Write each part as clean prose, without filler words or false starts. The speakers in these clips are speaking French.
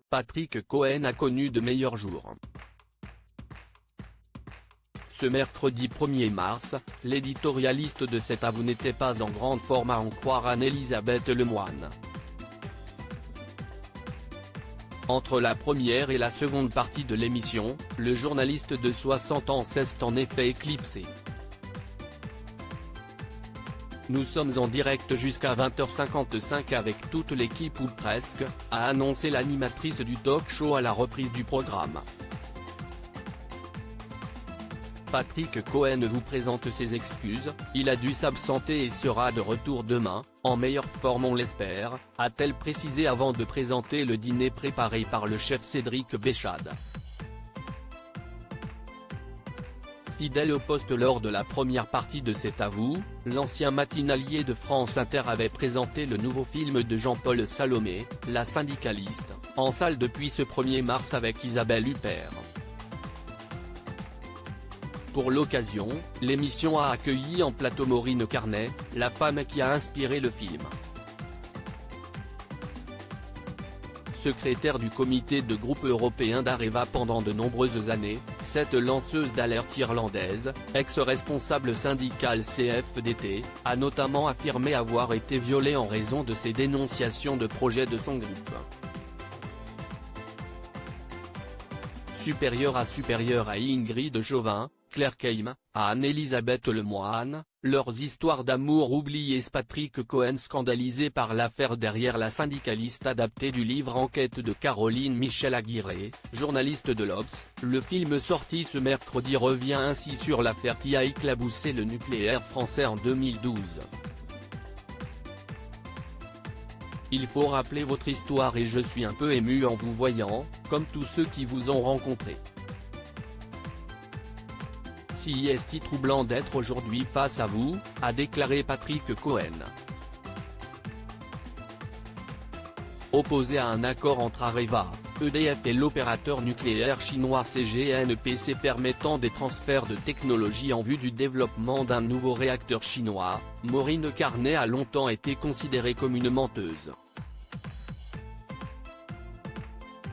Patrick Cohen a connu de meilleurs jours. Ce mercredi 1er mars, l'éditorialiste de cet avou n'était pas en grande forme à en croire Anne-Elisabeth Lemoine. Entre la première et la seconde partie de l'émission, le journaliste de 60 ans s'est en effet éclipsé. Nous sommes en direct jusqu'à 20h55 avec toute l'équipe ou presque, a annoncé l'animatrice du talk-show à la reprise du programme. Patrick Cohen vous présente ses excuses, il a dû s'absenter et sera de retour demain, en meilleure forme on l'espère, a-t-elle précisé avant de présenter le dîner préparé par le chef Cédric Béchade. Fidèle au poste lors de la première partie de cet avou, l'ancien matinalier de France Inter avait présenté le nouveau film de Jean-Paul Salomé, La syndicaliste, en salle depuis ce 1er mars avec Isabelle Huppert. Pour l'occasion, l'émission a accueilli en plateau Maureen Carnet, la femme qui a inspiré le film. Secrétaire du comité de groupe européen d'Areva pendant de nombreuses années, cette lanceuse d'alerte irlandaise, ex-responsable syndicale CFDT, a notamment affirmé avoir été violée en raison de ses dénonciations de projets de son groupe. Supérieure à Ingrid Chauvin, Claire Keim, à Anne-Elisabeth Lemoine, leurs histoires d'amour oubliées. Patrick Cohen scandalisé par l'affaire derrière La syndicaliste adapté du livre Enquête de Caroline Michel Aguirre, journaliste de l'Obs. Le film sorti ce mercredi revient ainsi sur l'affaire qui a éclaboussé le nucléaire français en 2012. Il faut rappeler votre histoire et je suis un peu ému en vous voyant, comme tous ceux qui vous ont rencontré. Si est troublant d'être aujourd'hui face à vous, a déclaré Patrick Cohen. Opposé à un accord entre Areva, EDF et l'opérateur nucléaire chinois CGNPC permettant des transferts de technologie en vue du développement d'un nouveau réacteur chinois, Maureen Carnet a longtemps été considérée comme une menteuse.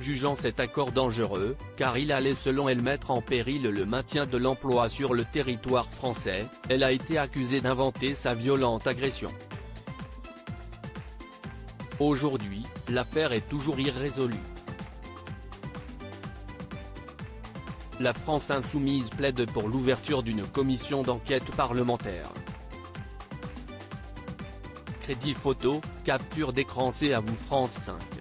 Jugeant cet accord dangereux, car il allait selon elle mettre en péril le maintien de l'emploi sur le territoire français, elle a été accusée d'inventer sa violente agression. Aujourd'hui, l'affaire est toujours irrésolue. La France insoumise plaide pour l'ouverture d'une commission d'enquête parlementaire. Crédit photo, capture d'écran. C'est à vous France 5.